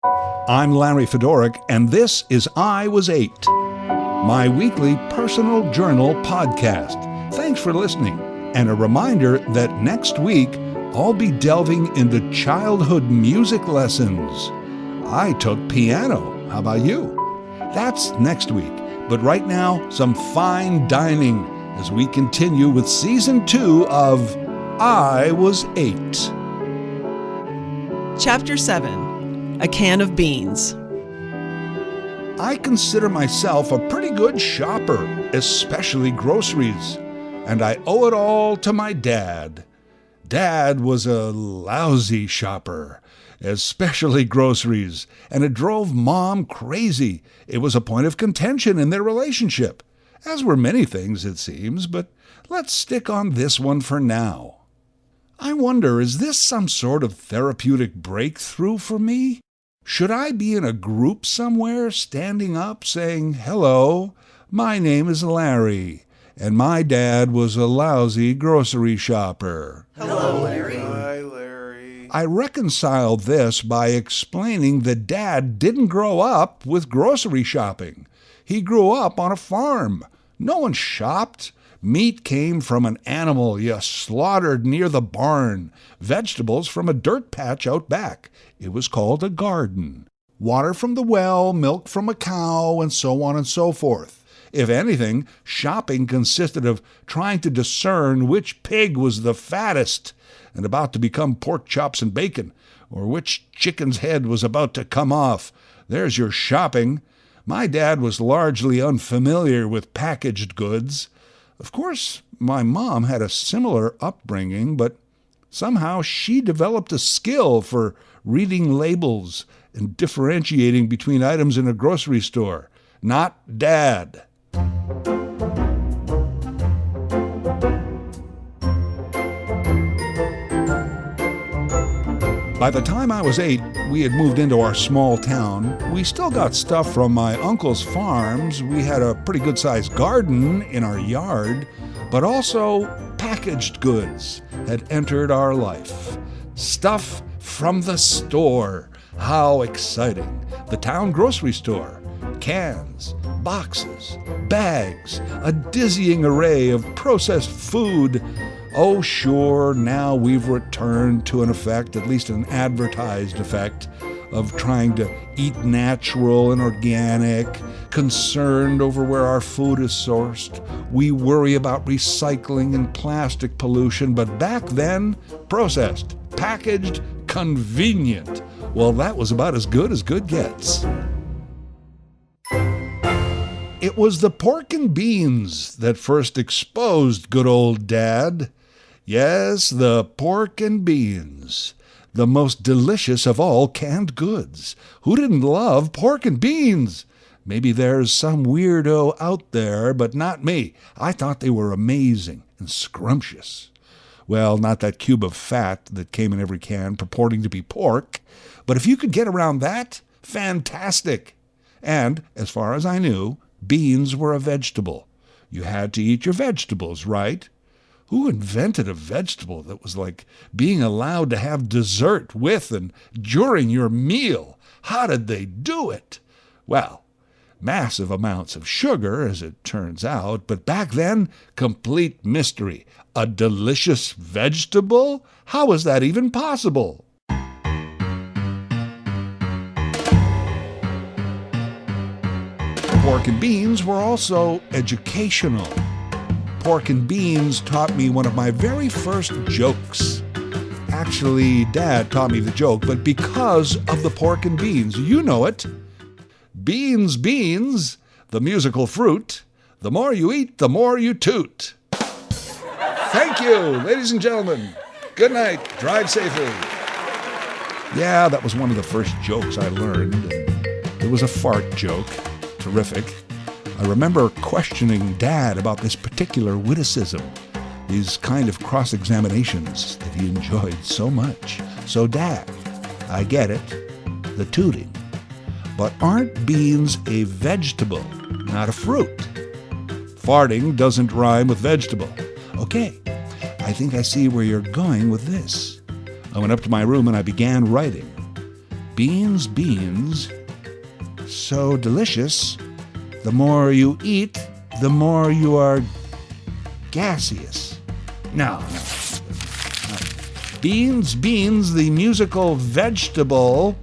I'm Larry Fedoruk, and this is I Was 8, my weekly personal journal podcast. Thanks for listening, and a reminder that next week I'll be delving into childhood music lessons. I took piano. How about you? That's next week, but right now, some fine dining as we continue with Season 2 of I Was 8. Chapter 7, A Can of Beans. I consider myself a pretty good shopper, especially groceries, and I owe it all to my dad. Dad was a lousy shopper, especially groceries, and it drove Mom crazy. It was a point of contention in their relationship, as were many things, it seems, but let's stick on this one for now. I wonder, is this some sort of therapeutic breakthrough for me? Should I be in a group somewhere, standing up, saying, "Hello, my name is Larry, and my dad was a lousy grocery shopper"? Hello, Larry. Hi, Larry. I reconciled this by explaining that Dad didn't grow up with grocery shopping. He grew up on a farm. No one shopped. Meat came from an animal you slaughtered near the barn. Vegetables from a dirt patch out back. It was called a garden. Water from the well, milk from a cow, and so on and so forth. If anything, shopping consisted of trying to discern which pig was the fattest and about to become pork chops and bacon, or which chicken's head was about to come off. There's your shopping. My dad was largely unfamiliar with packaged goods. Of course, my mom had a similar upbringing, but somehow she developed a skill for reading labels and differentiating between items in a grocery store. Not Dad. By the time I was 8, we had moved into our small town. We still got stuff from my uncle's farms. We had a pretty good-sized garden in our yard, but also packaged goods had entered our life. Stuff from the store. How exciting. The town grocery store. Cans, boxes, bags, a dizzying array of processed food. Oh, sure, now we've returned to an effect, at least an advertised effect, of trying to eat natural and organic, concerned over where our food is sourced. We worry about recycling and plastic pollution, but back then, processed, packaged, convenient. Well, that was about as good gets. It was the pork and beans that first exposed good old Dad. Yes, the pork and beans, the most delicious of all canned goods. Who didn't love pork and beans? Maybe there's some weirdo out there, but not me. I thought they were amazing and scrumptious. Well, not that cube of fat that came in every can purporting to be pork, but if you could get around that, fantastic. And, as far as I knew, beans were a vegetable. You had to eat your vegetables, right? Who invented a vegetable that was like being allowed to have dessert with and during your meal? How did they do it? Well, massive amounts of sugar, as it turns out, but back then, complete mystery. A delicious vegetable? How was that even possible? Pork and beans were also educational. Pork and beans taught me one of my very first jokes. Actually, Dad taught me the joke, but because of the pork and beans. You know it. Beans, beans, the musical fruit. The more you eat, the more you toot. Thank you, ladies and gentlemen. Good night. Drive safely. Yeah, that was one of the first jokes I learned. It was a fart joke. Terrific. I remember questioning Dad about this particular witticism, these kind of cross-examinations that he enjoyed so much. So, Dad, I get it, the tooting. But aren't beans a vegetable, not a fruit? Farting doesn't rhyme with vegetable. Okay, I think I see where you're going with this. I went up to my room and I began writing. Beans, beans, so delicious. The more you eat, the more you are gaseous. No. Beans, beans, the musical vegetable.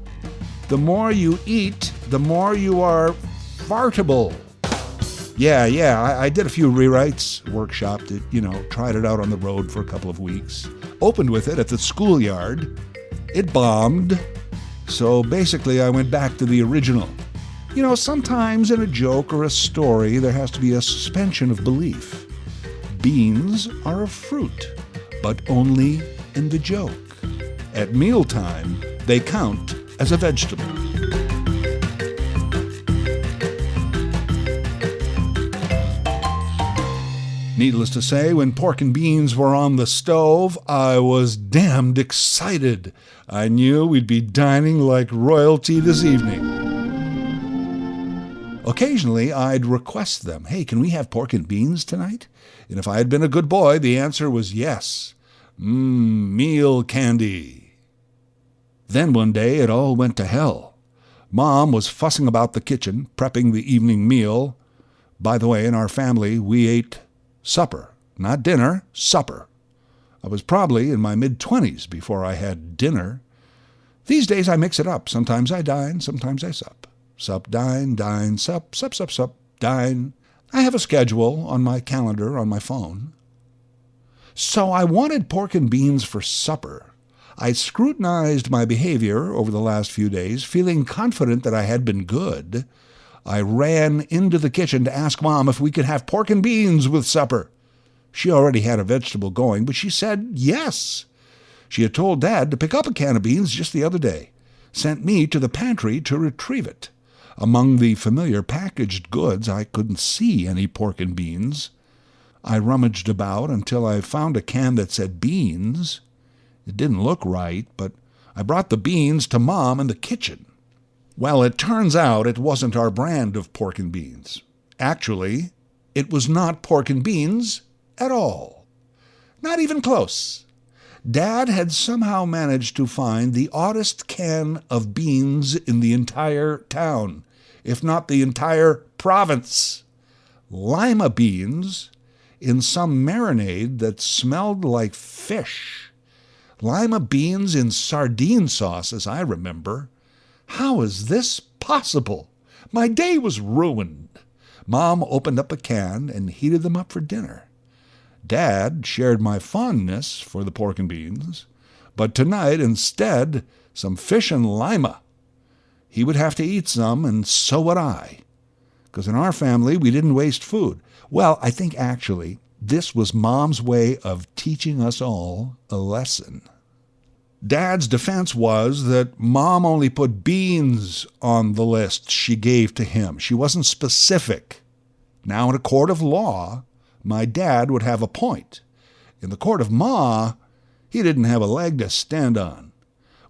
The more you eat, the more you are fartable. Yeah, I did a few rewrites, workshopped it, tried it out on the road for a couple of weeks. Opened with it at the schoolyard. It bombed. So basically I went back to the original. Sometimes in a joke or a story there has to be a suspension of belief. Beans are a fruit, but only in the joke. At mealtime, they count as a vegetable. Needless to say, when pork and beans were on the stove, I was damned excited. I knew we'd be dining like royalty this evening. Occasionally, I'd request them, "Hey, can we have pork and beans tonight?" And if I had been a good boy, the answer was yes. Meal candy. Then one day, it all went to hell. Mom was fussing about the kitchen, prepping the evening meal. By the way, in our family, we ate supper. Not dinner, supper. I was probably in my mid-20s before I had dinner. These days I mix it up. Sometimes I dine, sometimes I sup. Sup, dine, sup, dine. I have a schedule on my calendar on my phone. So I wanted pork and beans for supper. I scrutinized my behavior over the last few days, feeling confident that I had been good. I ran into the kitchen to ask Mom if we could have pork and beans with supper. She already had a vegetable going, but she said yes. She had told Dad to pick up a can of beans just the other day, sent me to the pantry to retrieve it. Among the familiar packaged goods, I couldn't see any pork and beans. I rummaged about until I found a can that said beans. It didn't look right, but I brought the beans to Mom in the kitchen. Well, it turns out it wasn't our brand of pork and beans. Actually, it was not pork and beans at all. Not even close. Dad had somehow managed to find the oddest can of beans in the entire town, if not the entire province. Lima beans in some marinade that smelled like fish. Lima beans in sardine sauce, as I remember. How is this possible? My day was ruined. Mom opened up a can and heated them up for dinner. Dad shared my fondness for the pork and beans, but tonight, instead, some fish and lima. He would have to eat some, and so would I. Because in our family, we didn't waste food. Well, I think actually, this was Mom's way of teaching us all a lesson. Dad's defense was that Mom only put beans on the list she gave to him. She wasn't specific. Now, in a court of law, my dad would have a point. In the court of Ma, he didn't have a leg to stand on.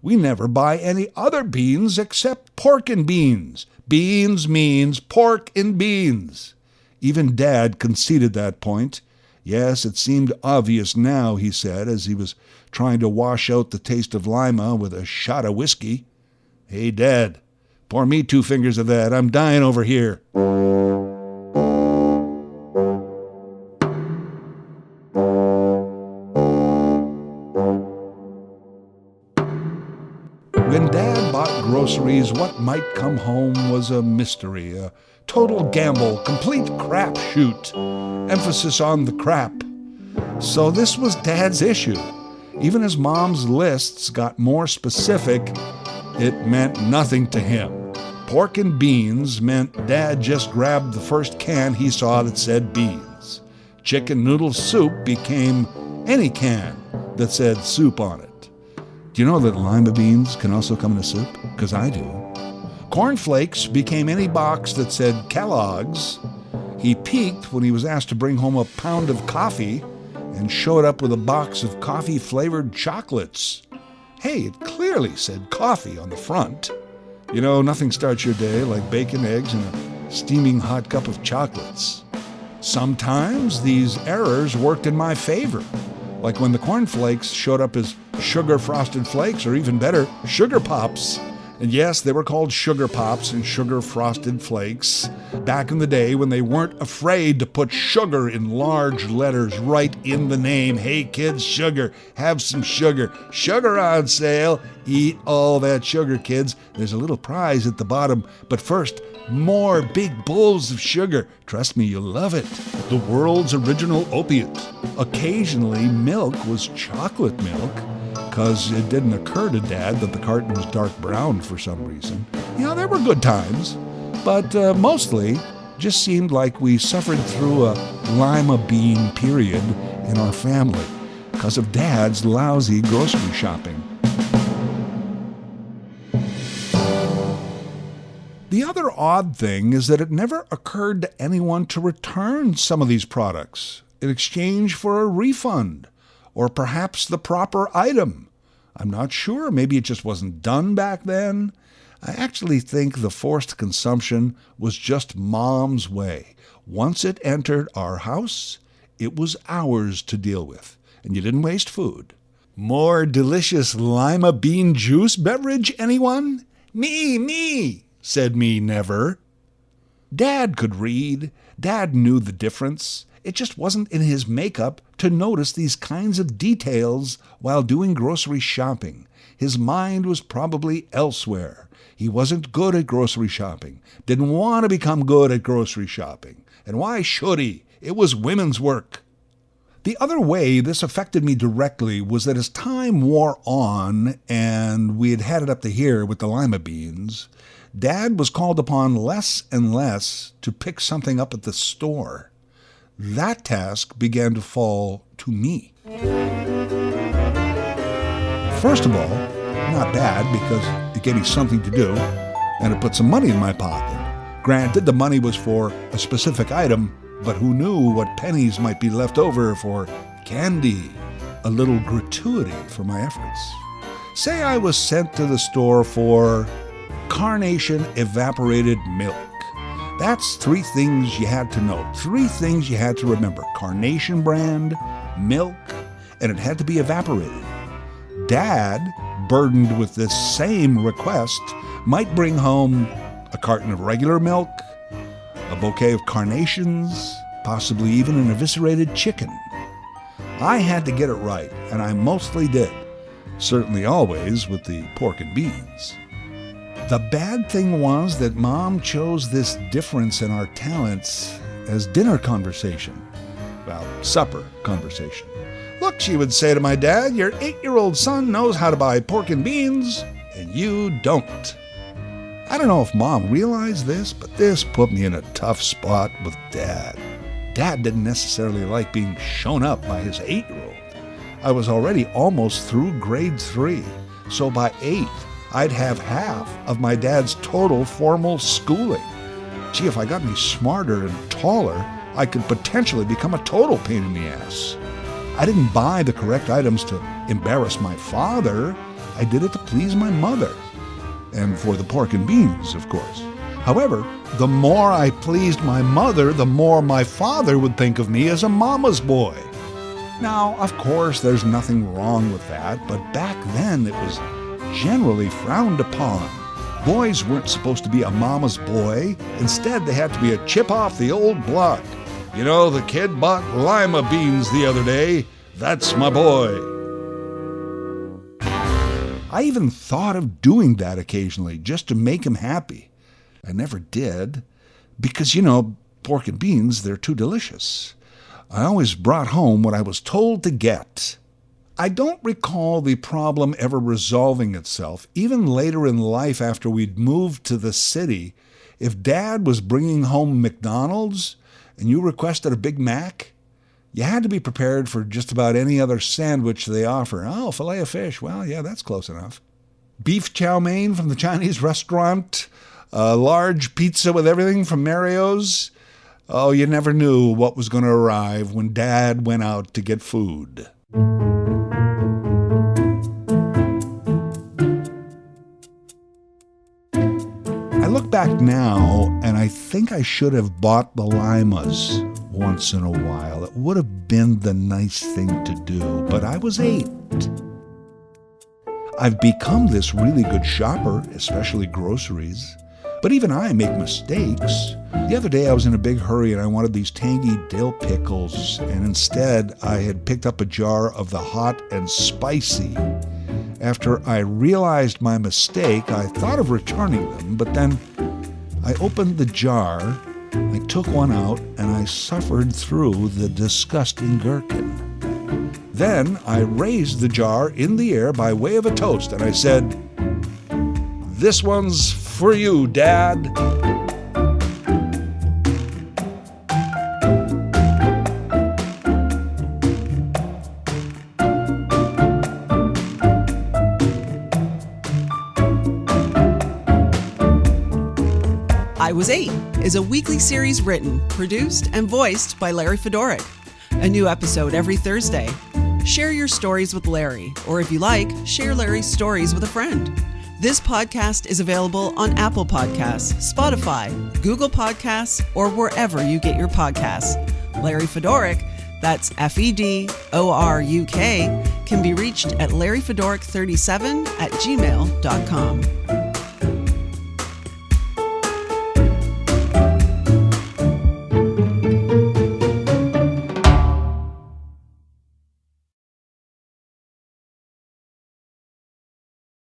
We never buy any other beans except pork and beans. Beans means pork and beans. Even Dad conceded that point. Yes, it seemed obvious now, he said, as he was trying to wash out the taste of lima with a shot of whiskey. "Hey, Dad, pour me 2 fingers of that. I'm dying over here." When Dad bought groceries, what might come home was a mystery, a total gamble, complete crapshoot. Emphasis on the crap. So this was Dad's issue. Even as Mom's lists got more specific, it meant nothing to him. Pork and beans meant Dad just grabbed the first can he saw that said beans. Chicken noodle soup became any can that said soup on it. Do you know that lima beans can also come in a soup? Because I do. Cornflakes became any box that said Kellogg's. He peaked when he was asked to bring home a pound of coffee and showed up with a box of coffee-flavored chocolates. Hey, it clearly said coffee on the front. You know, nothing starts your day like bacon, eggs, and a steaming hot cup of chocolates. Sometimes these errors worked in my favor, like when the cornflakes showed up as sugar frosted flakes, or even better, sugar pops. And yes, they were called Sugar Pops and Sugar Frosted Flakes back in the day when they weren't afraid to put sugar in large letters right in the name. Hey kids, sugar, have some sugar. Sugar on sale. Eat all that sugar, kids. There's a little prize at the bottom. But first, more big bowls of sugar. Trust me, you'll love it. The world's original opiate. Occasionally, milk was chocolate milk, because it didn't occur to Dad that the carton was dark brown for some reason. You know, there were good times, but mostly just seemed like we suffered through a lima bean period in our family because of Dad's lousy grocery shopping. The other odd thing is that it never occurred to anyone to return some of these products in exchange for a refund, or perhaps the proper item. I'm not sure. Maybe it just wasn't done back then. I actually think the forced consumption was just Mom's way. Once it entered our house, it was ours to deal with, and you didn't waste food. More delicious lima bean juice beverage, anyone? Me, said me never. Dad could read. Dad knew the difference. It just wasn't in his makeup to notice these kinds of details while doing grocery shopping. His mind was probably elsewhere. He wasn't good at grocery shopping, didn't want to become good at grocery shopping. And why should he? It was women's work. The other way this affected me directly was that as time wore on and we had had it up to here with the lima beans, Dad was called upon less and less to pick something up at the store. That task began to fall to me. First of all, not bad because it gave me something to do and it put some money in my pocket. Granted, the money was for a specific item, but who knew what pennies might be left over for candy, a little gratuity for my efforts. Say I was sent to the store for Carnation evaporated milk. That's 3 things you had to know, 3 things you had to remember. Carnation brand, milk, and it had to be evaporated. Dad, burdened with this same request, might bring home a carton of regular milk, a bouquet of carnations, possibly even an eviscerated chicken. I had to get it right, and I mostly did. Certainly always with the pork and beans. The bad thing was that Mom chose this difference in our talents as dinner conversation. Well, supper conversation. Look, she would say to my dad, your 8-year-old son knows how to buy pork and beans, and you don't. I don't know if Mom realized this, but this put me in a tough spot with Dad. Dad didn't necessarily like being shown up by his 8-year-old. I was already almost through grade 3, so by 8, I'd have half of my dad's total formal schooling. Gee, if I got any smarter and taller, I could potentially become a total pain in the ass. I didn't buy the correct items to embarrass my father. I did it to please my mother. And for the pork and beans, of course. However, the more I pleased my mother, the more my father would think of me as a mama's boy. Now, of course, there's nothing wrong with that, but back then it was generally frowned upon. Boys weren't supposed to be a mama's boy. Instead, they had to be a chip off the old block. You know, the kid bought lima beans the other day. That's my boy. I even thought of doing that occasionally just to make him happy. I never did because, you know, pork and beans, they're too delicious. I always brought home what I was told to get. I don't recall the problem ever resolving itself, even later in life after we'd moved to the city. If Dad was bringing home McDonald's and you requested a Big Mac, you had to be prepared for just about any other sandwich they offer. Oh, filet of fish. Well, yeah, that's close enough. Beef chow mein from the Chinese restaurant, a large pizza with everything from Mario's. Oh, you never knew what was going to arrive when Dad went out to get food. I look back now, and I think I should have bought the limas once in a while. It would have been the nice thing to do, but I was 8. I've become this really good shopper, especially groceries. But even I make mistakes. The other day I was in a big hurry and I wanted these tangy dill pickles, and instead I had picked up a jar of the hot and spicy. After I realized my mistake, I thought of returning them, but then I opened the jar, I took one out, and I suffered through the disgusting gherkin. Then I raised the jar in the air by way of a toast, and I said, "This one's for you, Dad." I Was 8 is a weekly series written, produced, and voiced by Larry Fedoruk. A new episode every Thursday. Share your stories with Larry, or if you like, share Larry's stories with a friend. This podcast is available on Apple Podcasts, Spotify, Google Podcasts, or wherever you get your podcasts. Larry Fedoruk, that's Fedoruk, can be reached at larryfedoruk37@gmail.com.